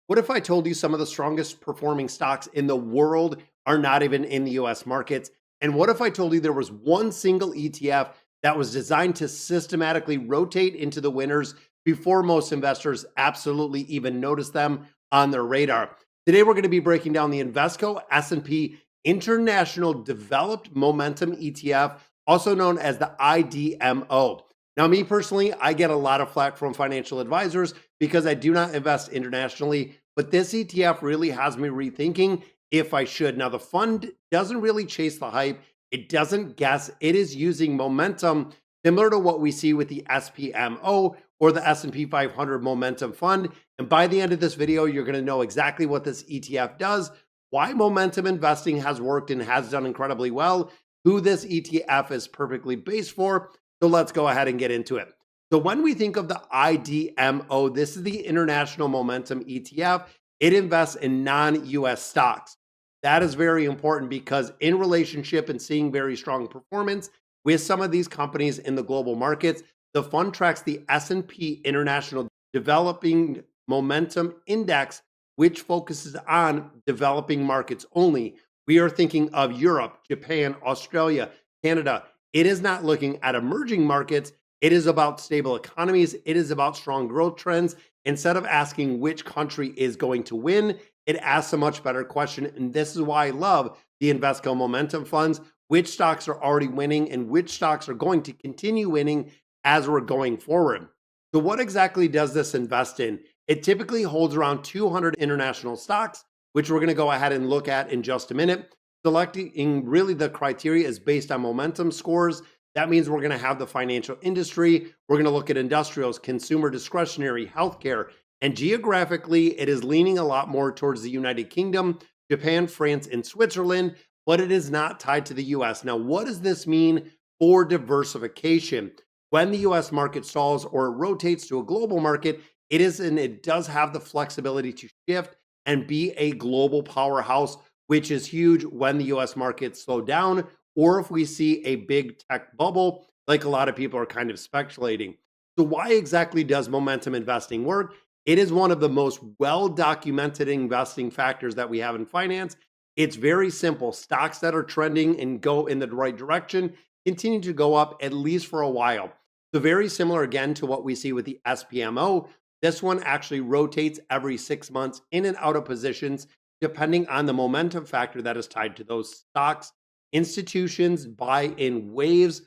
What if I told you some of the strongest performing stocks in the world are not even in the US markets? And what if I told you there was one single ETF that was designed to systematically rotate into the winners before most investors absolutely even notice them on their radar? Today we're going to be breaking down the Invesco S&P International Developed Momentum ETF, also known as the IDMO. Now, me personally, I get a lot of flack from financial advisors because I do not invest internationally, but this ETF really has me rethinking if I should. Now, the fund doesn't really chase the hype, it doesn't guess, it is using momentum similar to what we see with the SPMO or the S&P 500 Momentum Fund. And by the end of this video, you're going to know exactly what this ETF does, why momentum investing has worked and has done incredibly well, who this ETF is perfectly based for. So let's go ahead and get into it. So when we think of the IDMO, this is the International Momentum ETF. It invests in non-US stocks. That is very important because in relationship and seeing very strong performance with some of these companies in the global markets, the fund tracks the S&P International Developing Momentum Index, which focuses on developing markets only. We are thinking of Europe, Japan, Australia, Canada. It is not looking at emerging markets. It is about stable economies. It is about strong growth trends. Instead of asking which country is going to win, it asks a much better question. And this is why I love the Invesco Momentum Funds, which stocks are already winning and which stocks are going to continue winning as we're going forward. So what exactly does this invest in? It typically holds around 200 international stocks, which we're going to go ahead and look at in just a minute. Selecting really the criteria is based on momentum scores. That means we're going to have the financial industry. We're going to look at industrials, consumer discretionary, healthcare, and geographically, it is leaning a lot more towards the United Kingdom, Japan, France, and Switzerland, but it is not tied to the US. Now, what does this mean for diversification? When the US market stalls or rotates to a global market, it does have the flexibility to shift and be a global powerhouse, which is huge when the US markets slow down, or if we see a big tech bubble, like a lot of people are kind of speculating. So why exactly does momentum investing work? It is one of the most well-documented investing factors that we have in finance. It's very simple. Stocks that are trending and go in the right direction continue to go up at least for a while. So very similar again to what we see with the SPMO. This one actually rotates every 6 months in and out of positions depending on the momentum factor that is tied to those stocks. Institutions buy in waves.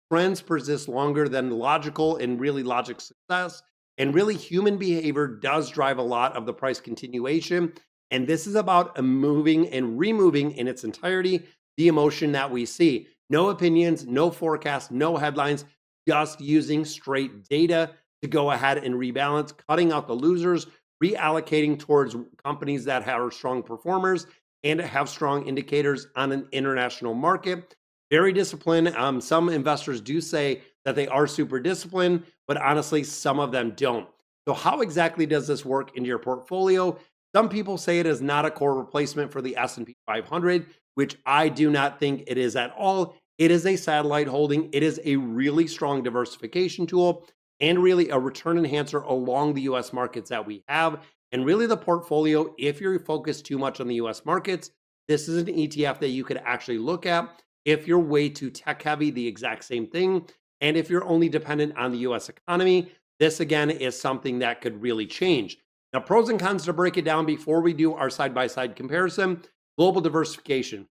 Trends persist longer than logical and really logic success. And really, human behavior does drive a lot of the price continuation. And this is about moving and removing in its entirety the emotion that we see. No opinions, no forecasts, no headlines, just using straight data to go ahead and rebalance, cutting out the losers, reallocating towards companies that are strong performers and have strong indicators on an international market. Very disciplined. Some investors do say that they are super disciplined, but honestly, some of them don't. So how exactly does this work into your portfolio? Some people say it is not a core replacement for the S&P 500, which I do not think it is at all. It is a satellite holding. It is a really strong diversification tool and really a return enhancer along the US markets that we have. And really the portfolio, if you're focused too much on the US markets, this is an ETF that you could actually look at. If you're way too tech heavy, the exact same thing. And if you're only dependent on the US economy, this again is something that could really change. Now, pros and cons to break it down before we do our side-by-side comparison. Global diversification.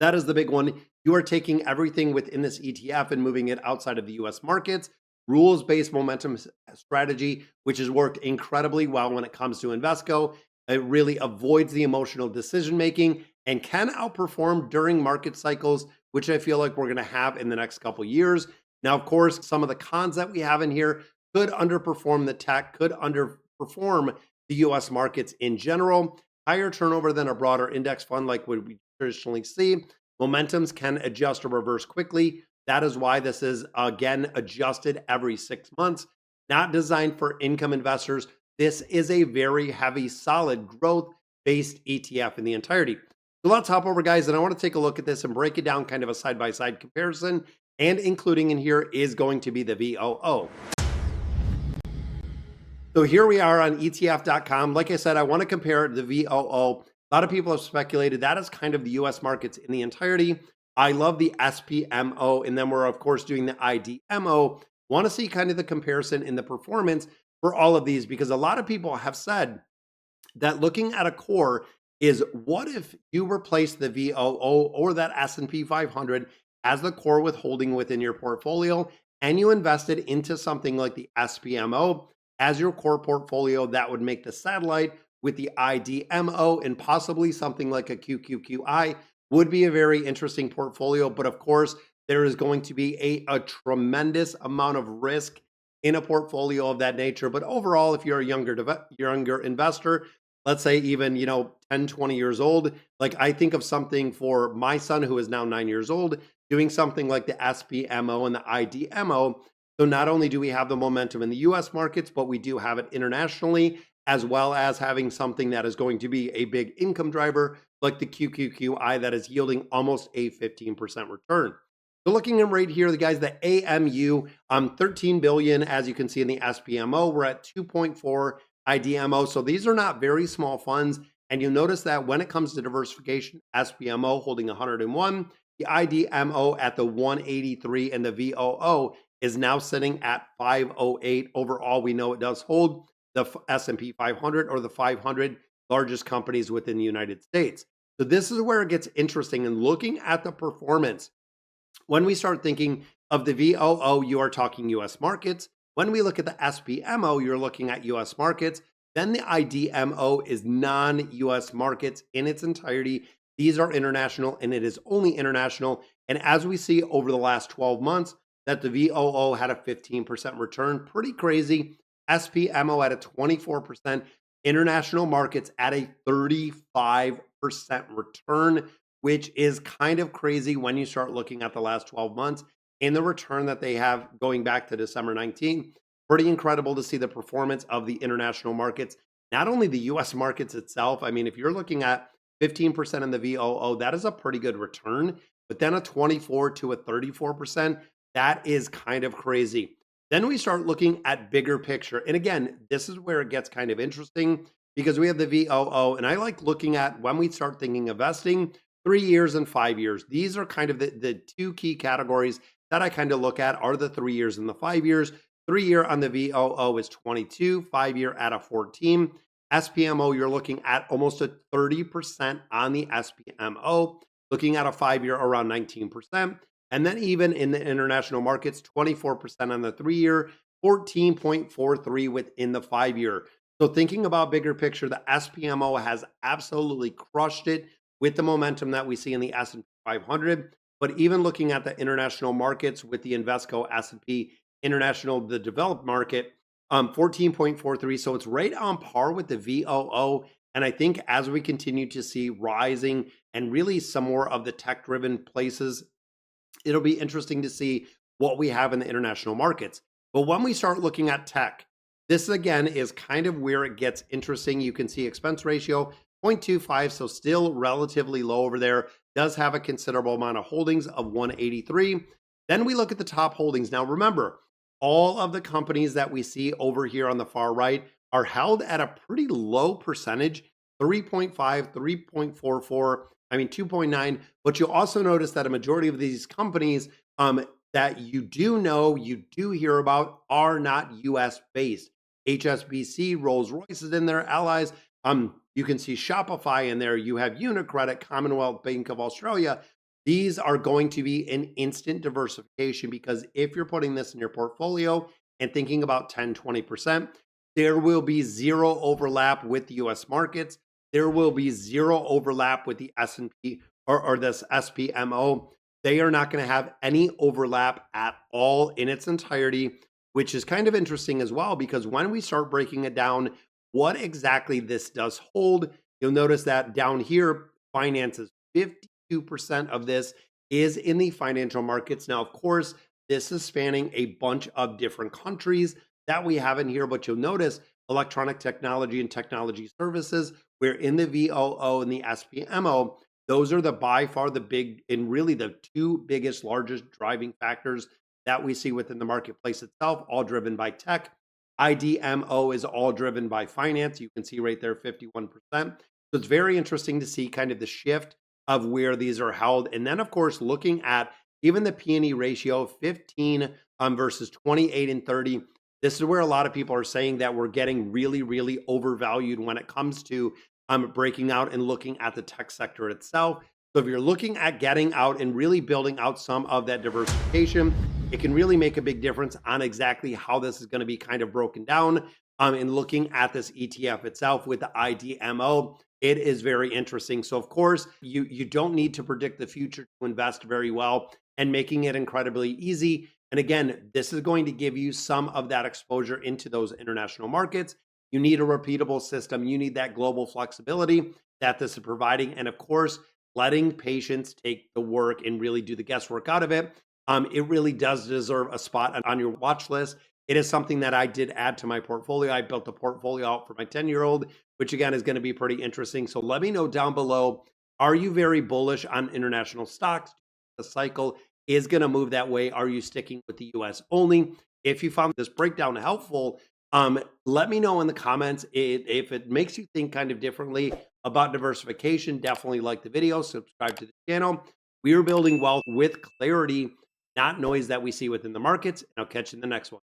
That is the big one. You are taking everything within this ETF and moving it outside of the US markets. Rules-based momentum strategy, which has worked incredibly well when it comes to Invesco. It really avoids the emotional decision-making and can outperform during market cycles, which I feel like we're going to have in the next couple years. Now, of course, some of the cons that we have in here could underperform the tech, could underperform the US markets in general. Higher turnover than a broader index fund like what we traditionally see. Momentums can adjust or reverse quickly. That is why this is, again, adjusted every 6 months. Not designed for income investors. This is a very heavy, solid growth-based ETF in the entirety. So let's hop over, guys, and I want to take a look at this and break it down, kind of a side-by-side comparison. And including in here is going to be the VOO. So here we are on ETF.com. Like I said, I want to compare the VOO. A lot of people have speculated that is kind of the US markets in the entirety. I love the SPMO, and then we're, of course, doing the IDMO. Want to see kind of the comparison in the performance for all of these because a lot of people have said that looking at a core is what if you replace the VOO or that S&P 500 as the core withholding within your portfolio and you invested into something like the SPMO as your core portfolio that would make the satellite with the IDMO and possibly something like a QQQI would be a very interesting portfolio. But of course, there is going to be a tremendous amount of risk in a portfolio of that nature. But overall, if you're a younger investor, let's say even 10, 20 years old, like I think of something for my son who is now 9 years old doing something like the SPMO and the IDMO. So not only do we have the momentum in the US markets, but we do have it internationally, as well as having something that is going to be a big income driver like the QQQI that is yielding almost a 15% return. So looking at right here, the guys, the AMU, 13 billion, as you can see in the SPMO, we're at 2.4 IDMO. So these are not very small funds. And you'll notice that when it comes to diversification, SPMO holding 101, the IDMO at the 183, and the VOO is now sitting at 508. Overall, we know it does hold the S&P 500 or the 500 largest companies within the United States. So this is where it gets interesting. And looking at the performance, when we start thinking of the VOO, you are talking US markets. When we look at the SPMO, you're looking at US markets. Then the IDMO is non US markets in its entirety. These are international, and it is only international. And as we see over the last 12 months, that the VOO had a 15% return, pretty crazy. SPMO at a 24%, international markets at a 35% return, which is kind of crazy when you start looking at the last 12 months and the return that they have going back to December 19. Pretty incredible to see the performance of the international markets, not only the US markets itself. I mean, if you're looking at 15% in the VOO, that is a pretty good return, but then a 24 to a 34%, that is kind of crazy. Then we start looking at bigger picture. And again, this is where it gets kind of interesting because we have the VOO, and I like looking at when we start thinking investing 3 years and 5 years. These are kind of the two key categories that I kind of look at are the 3 years and the 5 years. 3 year on the VOO is 22, 5 year at a 14. SPMO, you're looking at almost a 30% on the SPMO, looking at a 5 year around 19%. And then even in the international markets, 24% on the 3 year, 14.43 within the 5 year. So thinking about bigger picture, the SPMO has absolutely crushed it with the momentum that we see in the S&P 500. But even looking at the international markets with the Invesco S&P International, the developed market, 14.43. So it's right on par with the VOO. And I think as we continue to see rising and really some more of the tech-driven places, it'll be interesting to see what we have in the international markets. But when we start looking at tech, this again is kind of where it gets interesting. You can see expense ratio 0.25, so still relatively low over there. Does have a considerable amount of holdings of 183. Then we look at the top holdings. Now remember, all of the companies that we see over here on the far right are held at a pretty low percentage, 3.5, 3.44, I mean 2.9. But you'll also notice that a majority of these companies that you do hear about are not US based. HSBC, Rolls-Royce is in there, Allies. You can see Shopify in there. You have Unicredit, Commonwealth Bank of Australia. These are going to be an instant diversification because if you're putting this in your portfolio and thinking about 10, 20%, there will be zero overlap with the US markets. There will be zero overlap with the S&P or this SPMO. They are not going to have any overlap at all in its entirety, which is kind of interesting as well, because when we start breaking it down, what exactly this does hold, you'll notice that down here, finances, 52% of this is in the financial markets. Now, of course, this is spanning a bunch of different countries that we have in here, but you'll notice electronic technology and technology services, we're in the VOO and the SPMO. Those are the by far the big and really the two biggest, largest driving factors that we see within the marketplace itself, all driven by tech. IDMO is all driven by finance. You can see right there 51%. So it's very interesting to see kind of the shift of where these are held. And then, of course, looking at even the P&E ratio, 15 versus 28 and 30. This is where a lot of people are saying that we're getting really, really overvalued when it comes to breaking out and looking at the tech sector itself. So if you're looking at getting out and really building out some of that diversification, it can really make a big difference on exactly how this is going to be kind of broken down. And looking at this ETF itself with the IDMO, it is very interesting. So of course, you don't need to predict the future to invest very well, and making it incredibly easy. And again, this is going to give you some of that exposure into those international markets. You need a repeatable system. You need that global flexibility that this is providing. And of course, letting patients take the work and really do the guesswork out of it. It really does deserve a spot on your watch list. It is something that I did add to my portfolio. I built a portfolio out for my 10-year-old, which again is going to be pretty interesting. So let me know down below, are you very bullish on international stocks? The cycle is going to move that way. Are you sticking with the US only? If you found this breakdown helpful, let me know in the comments. If it makes you think kind of differently about diversification, definitely like the video, subscribe to the channel. We are building wealth with clarity, not noise that we see within the markets. And I'll catch you in the next one.